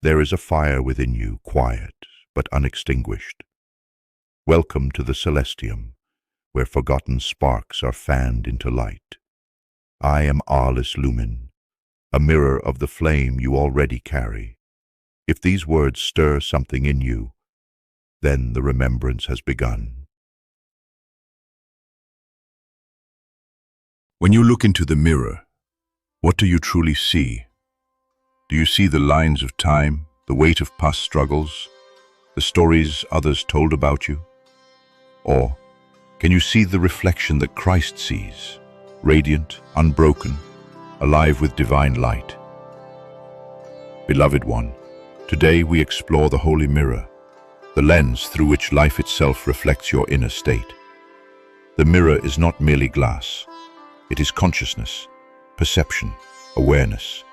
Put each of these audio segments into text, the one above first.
There is a fire within you, quiet but unextinguished. Welcome to the Celestium, where forgotten sparks are fanned into light. I am Ahlis Lumen, a mirror of the flame you already carry. If these words stir something in you, then the remembrance has begun. When you look into the mirror, what do you truly see? Do you see the lines of time, the weight of past struggles, the stories others told about you? Or can you see the reflection that Christ sees, radiant, unbroken, alive with divine light? Beloved one, today we explore the holy mirror, the lens through which life itself reflects your inner state. The mirror is not merely glass. It is consciousness, perception, awareness.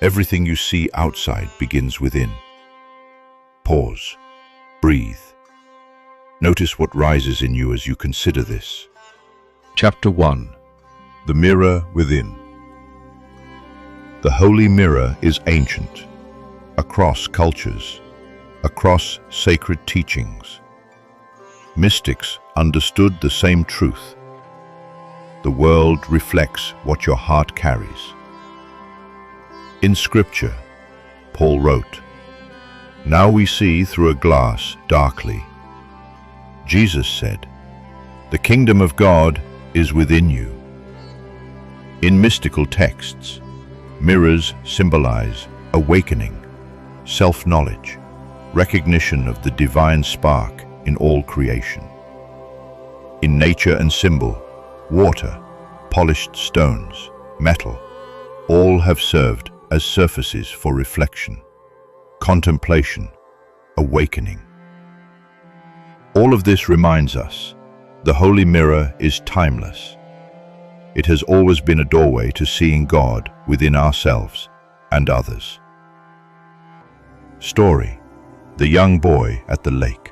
Everything you see outside begins within. Pause. Breathe. Notice what rises in you as you consider this. Chapter 1. The Mirror Within. The Holy Mirror is ancient, across cultures, across sacred teachings. Mystics understood the same truth. The world reflects what your heart carries. In Scripture, Paul wrote, "Now we see through a glass darkly." Jesus said, "The kingdom of God is within you." In mystical texts, mirrors symbolize awakening, self-knowledge, recognition of the divine spark in all creation. In nature and symbol, water, polished stones, metal, all have served as surfaces for reflection, contemplation, awakening. All of this reminds us, the Holy Mirror is timeless. It has always been a doorway to seeing God within ourselves and others. Story: The young boy at the lake.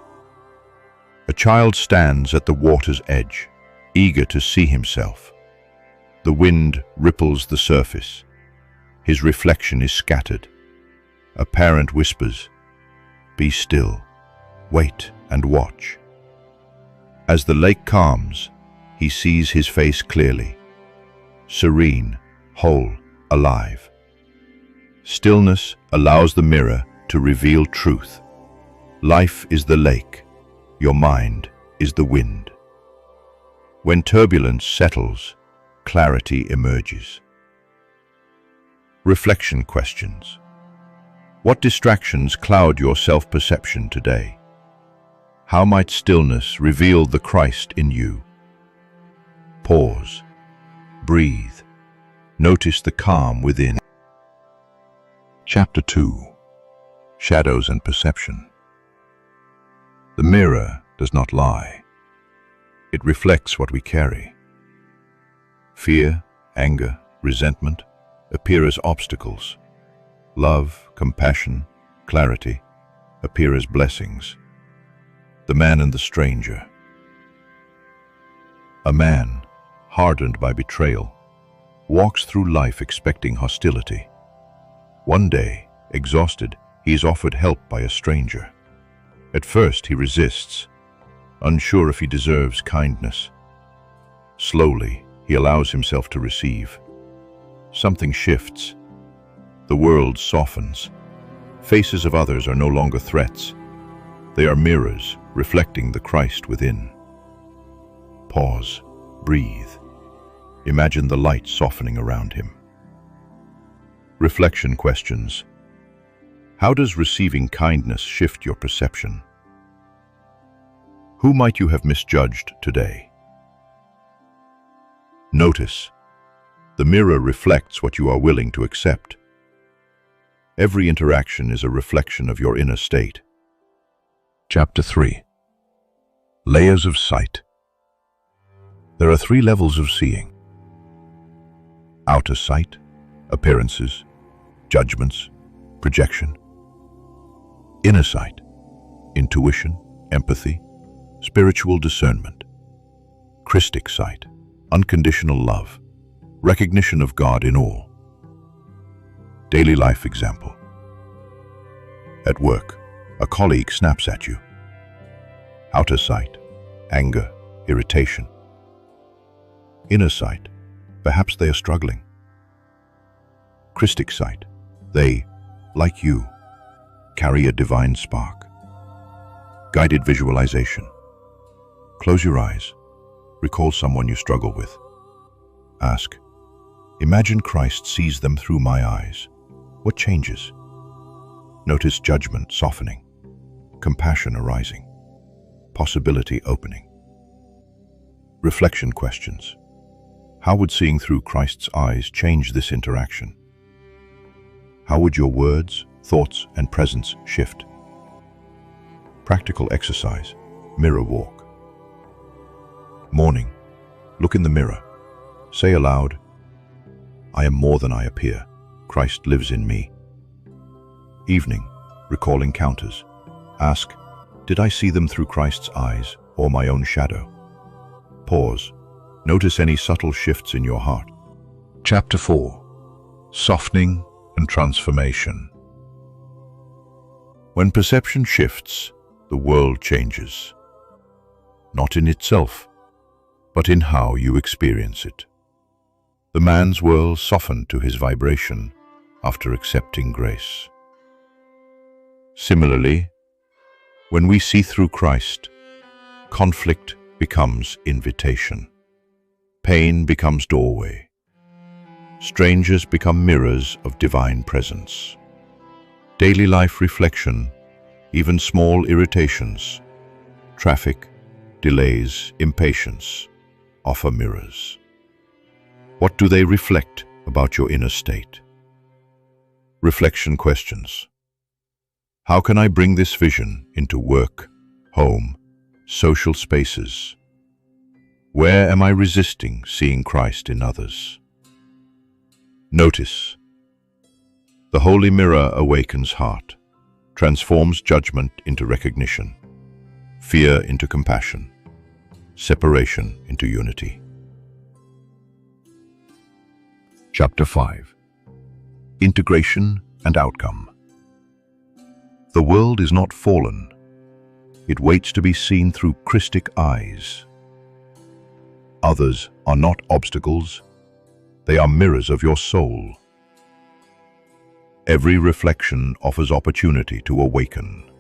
A child stands at the water's edge, eager to see himself. The wind ripples the surface. His reflection is scattered. A parent whispers, "Be still, wait and watch." As the lake calms, he sees his face clearly, serene, whole, alive. Stillness allows the mirror to reveal truth. Life is the lake, your mind is the wind. When turbulence settles, clarity emerges. Reflection questions. What distractions cloud your self-perception today? How might stillness reveal the Christ in you? Pause. Breathe. Notice the calm within. Chapter 2. Shadows and Perception. The mirror does not lie. It reflects what we carry. Fear, anger, resentment appear as obstacles. Love, compassion, clarity appear as blessings. The man and the stranger. A man, hardened by betrayal, walks through life expecting hostility. One day, exhausted, he is offered help by a stranger. At first he resists, unsure if he deserves kindness. Slowly, he allows himself to receive. Something shifts. The world softens. Faces of others are no longer threats. They are mirrors reflecting the Christ within. Pause. Breathe. Imagine the light softening around him. Reflection questions. How does receiving kindness shift your perception? Who might you have misjudged today? Notice. The mirror reflects what you are willing to accept. Every interaction is a reflection of your inner state. Chapter 3. Layers of Sight. There are 3 levels of seeing. Outer sight, appearances, judgments, projection. Inner sight, intuition, empathy, spiritual discernment. Christic sight, unconditional love, recognition of God in all. Daily life example. At work, a colleague snaps at you. Outer sight, anger, irritation. Inner sight, perhaps they are struggling. Christic sight, they, like you, carry a divine spark. Guided visualization. Close your eyes. Recall someone you struggle with. Ask, imagine Christ sees them through my eyes. What changes? Notice judgment softening, compassion arising, possibility opening. Reflection questions. How would seeing through Christ's eyes change this interaction? How would your words, thoughts, and presence shift? Practical exercise. Mirror walk. Morning. Look in the mirror. Say aloud, I am more than I appear. Christ lives in me. Evening. Recall encounters. Ask, did I see them through Christ's eyes or my own shadow? Pause. Notice any subtle shifts in your heart. Chapter 4. Softening and Transformation. When perception shifts, the world changes. Not in itself, but in how you experience it. The man's world softened to his vibration after accepting grace. Similarly, when we see through Christ, conflict becomes invitation. Pain becomes doorway. Strangers become mirrors of divine presence. Daily life reflection, even small irritations, traffic, delays, impatience, offer mirrors. What do they reflect about your inner state? Reflection questions. How can I bring this vision into work, home, social spaces? Where am I resisting seeing Christ in others? Notice. The holy mirror awakens heart, transforms judgment into recognition, fear into compassion, separation into unity. Chapter 5. Integration and Outcome. The world is not fallen. It waits to be seen through Christic eyes. Others are not obstacles. They are mirrors of your soul. Every reflection offers opportunity to awaken.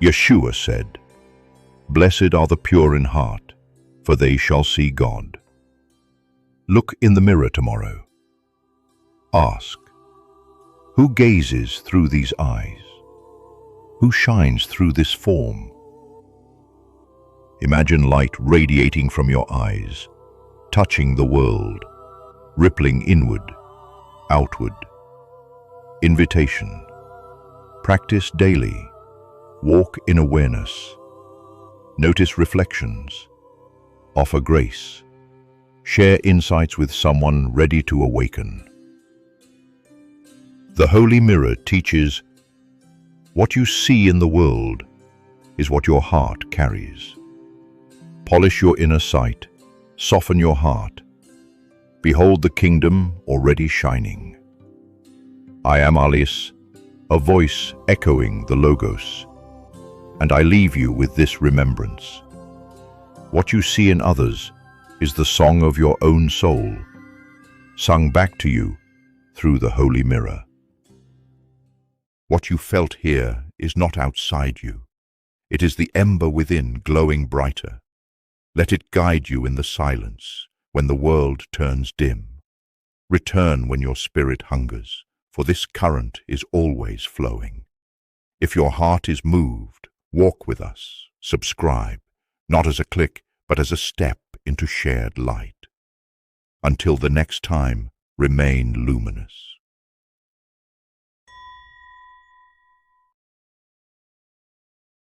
Yeshua said, "Blessed are the pure in heart, for they shall see God." Look in the mirror tomorrow. Ask, who gazes through these eyes? Who shines through this form? Imagine light radiating from your eyes, touching the world, rippling inward, outward. Invitation. Practice daily. Walk in awareness. Notice reflections. Offer grace. Share insights with someone ready to awaken. The Holy Mirror teaches, what you see in the world is what your heart carries. Polish your inner sight, soften your heart. Behold the kingdom already shining. I am Ahlis, a voice echoing the Logos, and I leave you with this remembrance. What you see in others is the song of your own soul, sung back to you through the Holy Mirror. What you felt here is not outside you. It is the ember within glowing brighter. Let it guide you in the silence when the world turns dim. Return when your spirit hungers, for this current is always flowing. If your heart is moved, walk with us, subscribe, not as a click, but as a step into shared light. Until the next time, remain luminous.